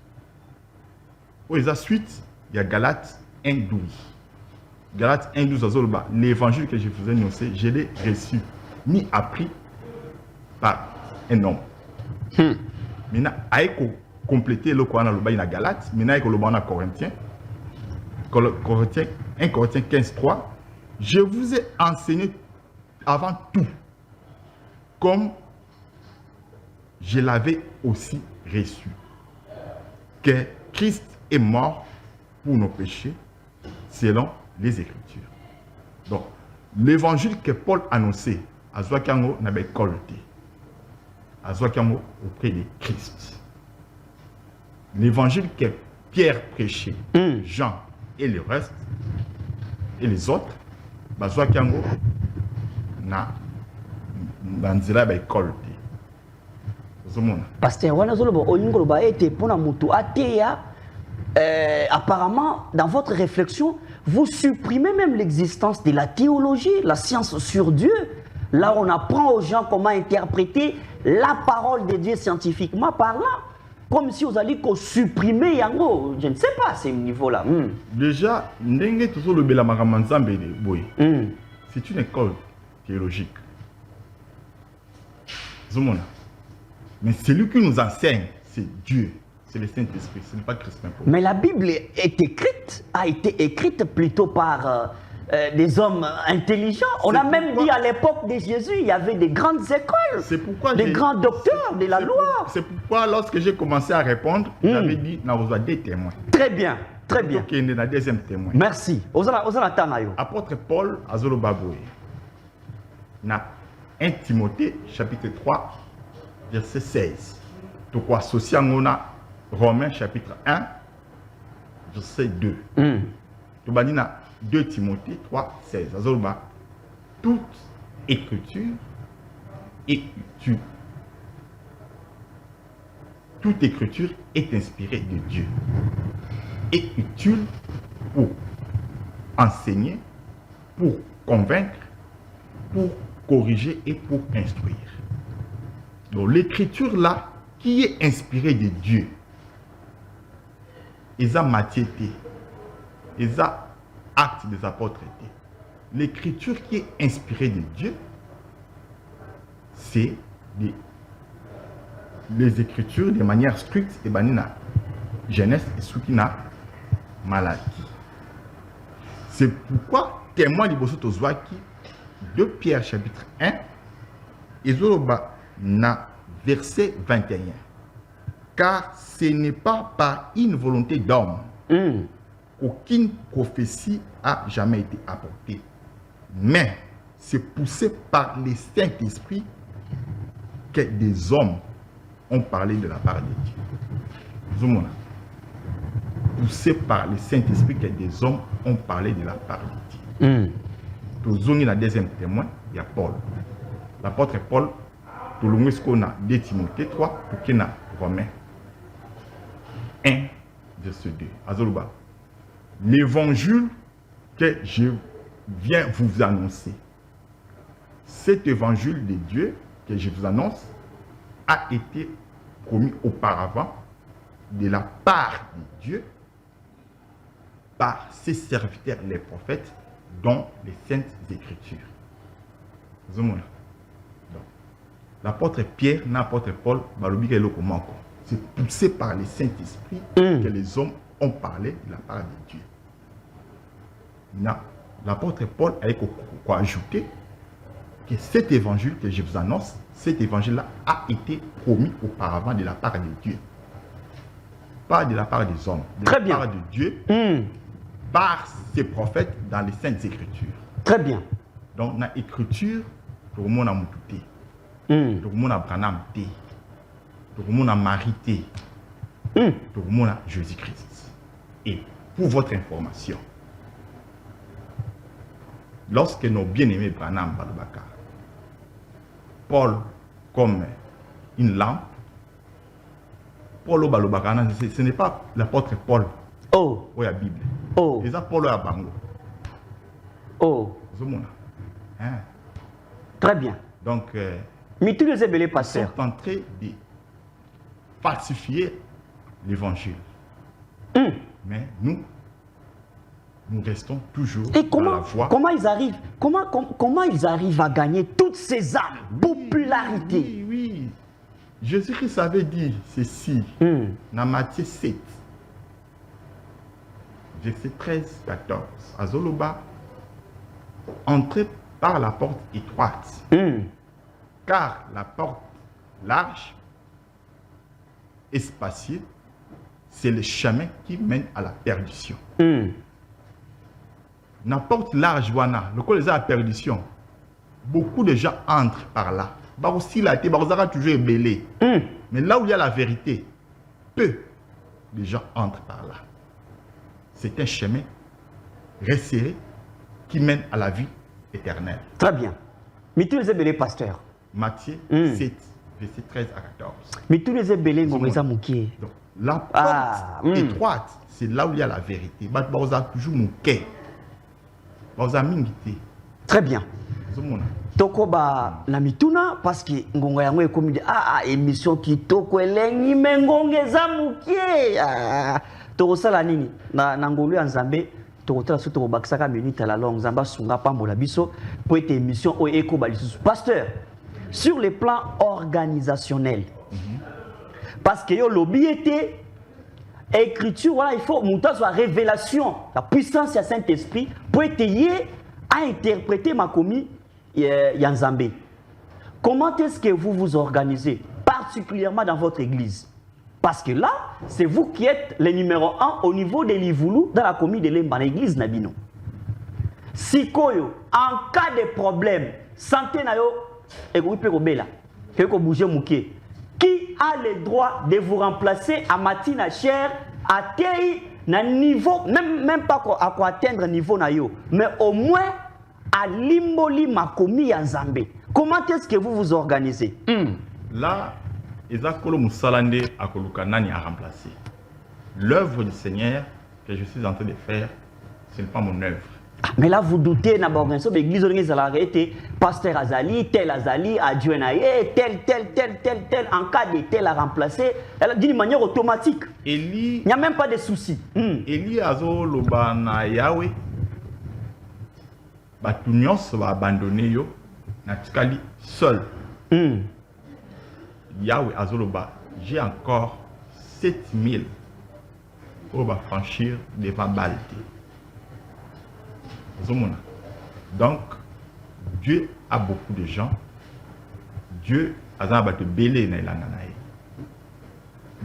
[SPEAKER 3] Pour la suite, il y a Galates 1, 12. Galates 1, 12, l'évangile que je vous ai annoncé, je l'ai reçu, ni appris par un homme. Maintenant, il compléter le Coran dans Galates, maintenant, il y a Corinthiens. 1 Corinthiens 15, 3. Je vous ai enseigné avant tout, comme je l'avais aussi reçu, que Christ est mort pour nos péchés, selon les Écritures. Donc, l'évangile que Paul annonçait à Zouakango n'a pas colté. À Zouakango auprès de Christ. L'évangile que Pierre prêchait, Jean et le reste, et les autres, Zouakango n'a pas colté.
[SPEAKER 4] Pasteur, apparemment, dans votre réflexion, vous supprimez même l'existence de la théologie, la science sur Dieu. Là, on apprend aux gens comment interpréter la parole de Dieu scientifiquement parlant. Comme si vous alliez supprimer Yango. Je ne sais pas à ce niveau-là.
[SPEAKER 3] Déjà, c'est une école théologique. Mais celui qui nous enseigne, c'est Dieu. C'est le Saint-Esprit, ce n'est pas Crispin Poba.
[SPEAKER 4] Mais la Bible a été écrite plutôt par des hommes intelligents. On a même dit à l'époque de Jésus, il y avait des grandes écoles, des grands docteurs de la loi.
[SPEAKER 3] C'est pourquoi lorsque j'ai commencé à répondre, j'avais dit, nous avons des témoins.
[SPEAKER 4] Très bien, très bien.
[SPEAKER 3] Donc il y a un deuxième témoin.
[SPEAKER 4] Merci.
[SPEAKER 3] Apôtre Paul, Azolo Baboué, dans 1 Timothée, chapitre 3, verset 16. Donc, associé à Romains, chapitre 1, verset 2. Donc, dans 2 Timothée 3, 16. Azolba, toute écriture est utile. toute écriture est inspirée de Dieu et utile pour enseigner, pour convaincre, pour corriger et pour instruire. Donc l'écriture là, qui est inspirée de Dieu, ils ont Matthieu, ils ont Actes des Apôtres. L'écriture qui est inspirée de Dieu, c'est les écritures de manière stricte et banina Genèse et Soukina Malaki. C'est pourquoi témoin de Bosso Tozwaki de Pierre chapitre 1 et Zoroba na verset 21. Car ce n'est pas par une volonté d'homme qu'aucune prophétie a jamais été apportée, mais c'est poussé par le Saint-Esprit que des hommes ont parlé de la part de Dieu. Zumona. Poussé par le Saint-Esprit que des hommes ont parlé de la part de Dieu. Tozongi la deuxième témoin, il y a Paul. L'apôtre Paul, tout le monde a 2 Timothée 3, pour qu'il y a Romains 1, verset 2. Azoluba. L'évangile que je viens vous annoncer, cet évangile de Dieu que je vous annonce a été promis auparavant de la part de Dieu par ses serviteurs les prophètes dans les saintes écritures. L'apôtre Pierre, l'apôtre Paul, c'est poussé par le Saint-Esprit que les hommes ont parlé de la part de Dieu. L'apôtre Paul a ajouté que cet évangile que je vous annonce, cet évangile-là a été promis auparavant de la part de Dieu. Pas de la part des hommes, de
[SPEAKER 4] Très
[SPEAKER 3] la
[SPEAKER 4] bien.
[SPEAKER 3] part de Dieu, par ses prophètes dans les saintes écritures.
[SPEAKER 4] Très bien.
[SPEAKER 3] Donc, dans l'écriture, tout le monde a mouté, tout le monde a Branham, tout le monde a Marie, tout le monde a Jésus-Christ. Et pour votre information, lorsque nos bien-aimés Branham Balubaka, Paul comme une lampe, Paul Balubaka, ce n'est pas l'apôtre Paul
[SPEAKER 4] Oh,
[SPEAKER 3] ou la Bible.
[SPEAKER 4] oh,
[SPEAKER 3] C'est ça Paul à Bango.
[SPEAKER 4] oh.
[SPEAKER 3] Hein?
[SPEAKER 4] Très bien.
[SPEAKER 3] Donc,
[SPEAKER 4] Mais tous les ébélés
[SPEAKER 3] ils
[SPEAKER 4] pasteurs.
[SPEAKER 3] sont en train de falsifier l'évangile. Mais nous restons toujours
[SPEAKER 4] Et
[SPEAKER 3] dans la voie.
[SPEAKER 4] comment ils arrivent à gagner toutes ces âmes, popularité?
[SPEAKER 3] Oui, oui. Jésus-Christ avait dit ceci dans Matthieu 7, verset 13-14. À Zoloba, entrez par la porte étroite, car la porte large, espacieuse, c'est le chemin qui mène à la perdition. La porte large, le col est à la perdition. Beaucoup de gens entrent par là. Aussi, là, toujours ébélé. Mais là où il y a la vérité, peu de gens entrent par là. C'est un chemin resserré qui mène à la vie éternelle.
[SPEAKER 4] Très bien. Mais tous les ébélés pasteurs.
[SPEAKER 3] Matthieu 7, verset 13 à 14.
[SPEAKER 4] Mais tous les ébélés ngomeza mouké.
[SPEAKER 3] Donc, la porte étroite, c'est là où il y a la vérité. Mais vous avez toujours mouké. Vous avez mingité.
[SPEAKER 4] Très bien. Tokoba na mituna parce que ngonga yango ekomi émission kitoko elengi me ngongeza mukie tokosala nini na ngolu ya Nzambe tokotala so tokobakisaka minute la longue Nzamba sunga pambola biso po ete émission oyo ekoba lisusu. Pasteur, sur le plan organisationnel, parce que yo lobby était écriture, voilà, il faut monter sur la révélation, la puissance du Saint-Esprit pour essayer à interpréter ma commis Yanzambé. Comment est-ce que vous vous organisez, particulièrement dans votre église? Parce que là, c'est vous qui êtes le numéro 1 au niveau des Livoulou dans la commune de Lemba, l'église Nabino. Si koyo, en cas de problème, santé na yo, et vous pouvez bouger mouké. Qui a le droit de vous remplacer à matina cher, à tei, na niveau, même pas à quoi atteindre niveau na yo, mais au moins à limboli makomi ya Nzambe. Comment est-ce que vous vous organisez?
[SPEAKER 3] Là, Ezakolo Moussalande Akoluka Nani a remplacé. L'œuvre du Seigneur que je suis en train de faire, ce n'est pas mon œuvre.
[SPEAKER 4] Mais là, vous doutez, l'église a arrêté, pasteur Azali, adjoint tel, en cas de tel à remplacer, d'une manière automatique. Il n'y a même pas de souci.
[SPEAKER 3] Eli Azo Lobana Yahweh, Batunios va abandonner yo, Natikali seul. Yahweh Azo Loba, j'ai encore 7000 pour franchir devant Balté. Donc, Dieu a beaucoup de gens. Dieu a de belé les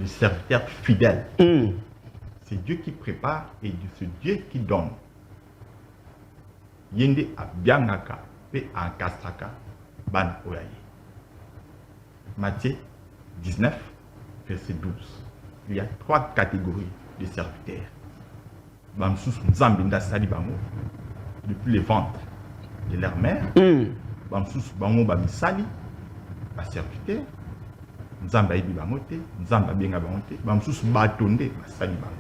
[SPEAKER 3] serviteurs fidèles. C'est Dieu qui prépare et c'est Dieu qui donne. Yende a biangaka pe en kastaka ban oyaye. Matthieu 19, verset 12. Il y a 3 catégories de serviteurs. Bamsous Nzambinda Sali Bango. Depuis le ventre de leur mère, Bamsous Bango Bamisali, ba serviteur, Nzamba Ibi Bangote, Nzamba Benga Bangote, Bamsous Batonde, Basali Bango.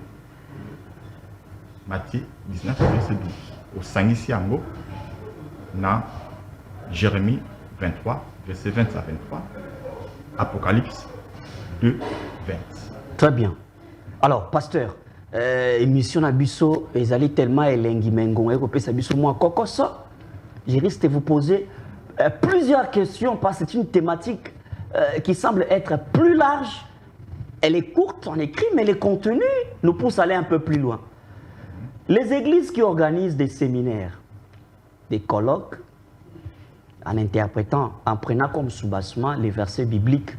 [SPEAKER 3] Matthieu 19, verset 12. Au Sangisi Ango, na Jérémie 23, verset 20 à 23, Apocalypse 2, 20.
[SPEAKER 4] Très bien. Alors, pasteur, émission na biso ezali tellement elengi mengo ekopesa biso moi kokoso. Je risque de vous poser plusieurs questions parce que c'est une thématique qui semble être plus large. Elle est courte en écrit, mais les contenus nous poussent à aller un peu plus loin. Les églises qui organisent des séminaires, des colloques, en interprétant, en prenant comme soubassement les versets bibliques,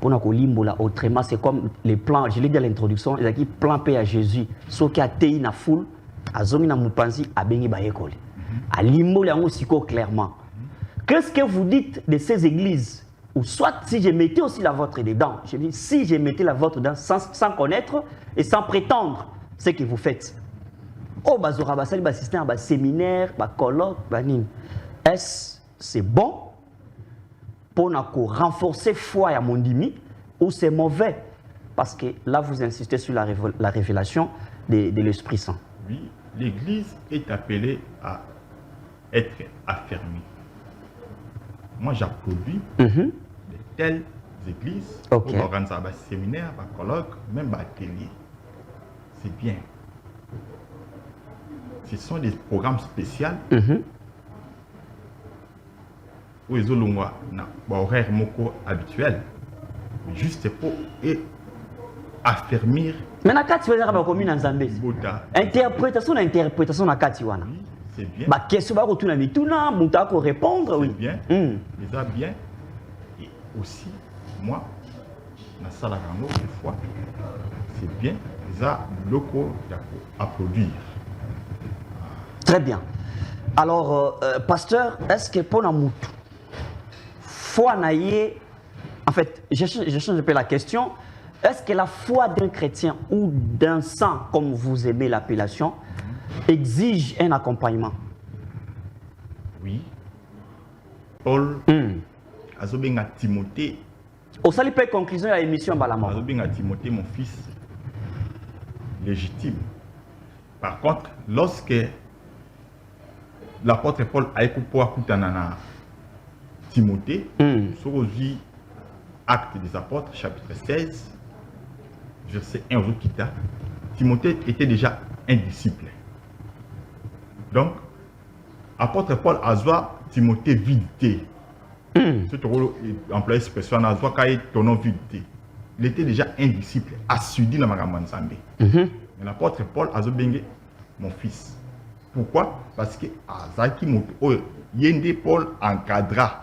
[SPEAKER 4] autrement, c'est comme les plans, je l'ai dit à l'introduction, il y a qui plan paix à Jésus, ce qui a été na foule, à zomi na mupanzi, à bengi bayekoli. À limbo aussi clairement. Qu'est-ce que vous dites de ces églises? Ou soit si je mettais aussi la vôtre dedans, je dis si je mettais la vôtre dedans sans connaître et sans prétendre ce que vous faites. Oh, bazora basali bassister à séminaire, colloque, banim. Est-ce c'est bon pour renforcer foi à mon dimi ou c'est mauvais? Parce que là, vous insistez sur la révélation de l'Esprit Saint.
[SPEAKER 3] Oui, l'Église est appelée à être affermie. Moi, j'applaudis de telles églises pour organiser des séminaires, des colloques, même des ateliers. C'est bien. Ce sont des programmes spéciaux. Où ils ont un horaire habituel, juste pour affermir.
[SPEAKER 4] Mais quand tu veux dire commune en Zambie, interprétation na katiwana.
[SPEAKER 3] C'est bien.
[SPEAKER 4] Bah question va retourner mais tout là, mon ta répondre oui.
[SPEAKER 3] C'est bien. Déjà bien. Et aussi moi na sala rango des fois c'est bien. Ça locaux applaudir.
[SPEAKER 4] Très bien. Alors pasteur, est-ce que pour Namutu foi naïe, en fait, je change un peu la question. Est-ce que la foi d'un chrétien ou d'un saint, comme vous aimez l'appellation, exige un accompagnement?
[SPEAKER 3] Oui. Paul, Azobenga Timothée.
[SPEAKER 4] Au salut, pas conclusion à l'émission Balama.
[SPEAKER 3] Azobenga Timothée, mon fils légitime. Par contre, lorsque l'apôtre Paul a écouté Kutanana Timothée, sur aussi Actes des Apôtres, chapitre 16, verset 1 au Kita, Timothée était déjà un disciple. Donc, apôtre Paul a joué Timothée vidité. Ce rôle employé expression a joué ton nom vidité. Il était déjà un disciple, assidu dans ma Zambé. Mais l'apôtre Paul a joué mon fils. Pourquoi? Parce que Azaki Yende Paul encadra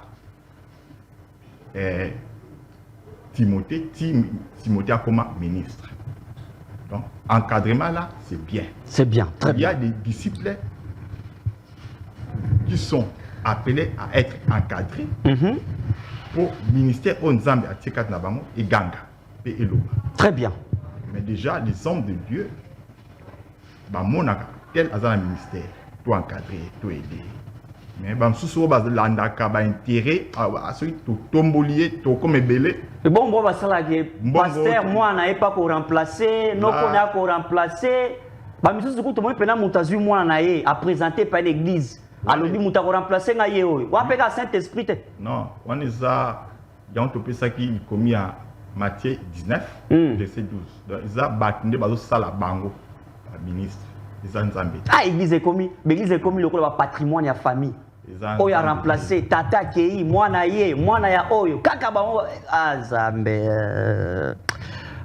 [SPEAKER 3] Timothée comme ministre. Donc, encadrement là, c'est bien.
[SPEAKER 4] C'est bien, très bien.
[SPEAKER 3] Il y a des disciples qui sont appelés à être encadrés pour le ministère Onzambe à Tchekat Nabango et Ganga et Eloba.
[SPEAKER 4] Très bien.
[SPEAKER 3] Mais déjà, les hommes de Dieu, tel hasard ministère, tout encadrer, tout aider. Mais bon, sous ce bas landaka ba intérêt à celui tout tombolier tout comme belé.
[SPEAKER 4] Et bon ça là que pasteur moi n'a pas qu'on remplacer, non qu'on a qu'on remplacer. Ba misu du coup tout le monde pena mutazu moi na ye à présenter par l'église. Alors lui muta qu'on remplacer na ye o. Wa peka Saint-Esprit. Non,
[SPEAKER 3] on est ça il y a un topé ça qui commis à Matthieu 19 verset 12. Donc ça batinde bazo sala bango ministre.
[SPEAKER 4] Ah, l'église est commis le patrimoine ya famille. Oyo a remplacé tata kei mwana ya oyo kaka bango azambe.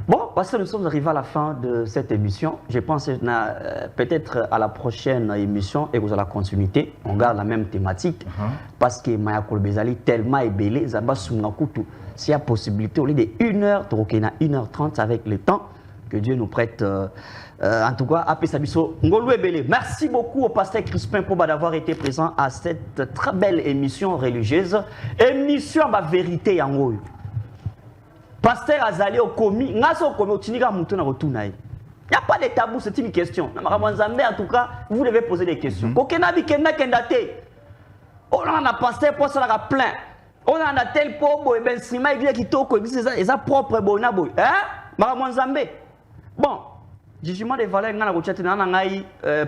[SPEAKER 4] Bon, parce que nous sommes arrivés à la fin de cette émission. Je pense peut-être à la prochaine émission et vous à la continuité, on garde la même thématique parce que Maya Kolbezali tellement est belé, Zamba Sungakutu. S'il y a possibilité, au lieu de 1h, tu as 1h30 avec le temps que Dieu nous prête. En tout cas, merci beaucoup au pasteur Crispin pour d'avoir été présent à cette très belle émission religieuse. Émission à vérité en haut. Pasteur Azali au commis, il n'y a pas de tabou, c'est une question. En tout cas, vous devez poser des questions. On a pasteur pour ça plein. On a tel pauvre, et ben si il qui toko, c'est ça propre bonaboy. Hein? Bon. Jugement des valeurs,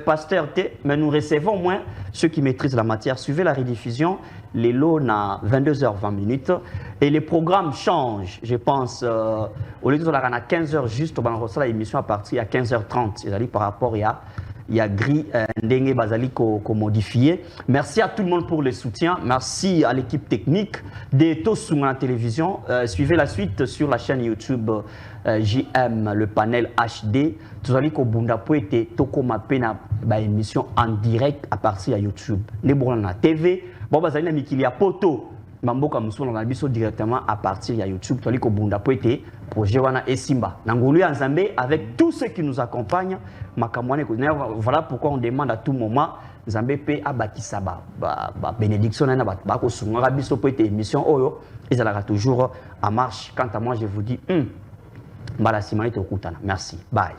[SPEAKER 4] pasteur T, mais nous recevons moins ceux qui maîtrisent la matière. Suivez la rediffusion, les lots à 22h20 et les programmes changent. Je pense, au lieu de à 15h juste, on va recevoir l'émission à partir à 15h30. C'est-à-dire par rapport il y a gris Ndenge Bazali qu'on modifié. Merci à tout le monde pour le soutien. Merci à l'équipe technique de Tosung la télévision. Suivez la suite sur la chaîne YouTube JM, le panel HD. Tout à l'heure, Bunda Poete, Toko Mapena, émission en direct à partir de YouTube. Les bons na TV. Bon, Bazali Mikili a poto. Mamboka Moussou, on a biso directement à partir de YouTube. Tout à l'heure, Bunda Poete, projet Wana et Simba. Nangolu Nzambe avec tous ceux qui nous accompagnent. Voilà pourquoi on demande à tout moment. Nzambe pe abakisaba. Bénédiction, biso Poete émission. Oyo, ils sont toujours en marche. Quant à moi, je vous dis, merci. Bye.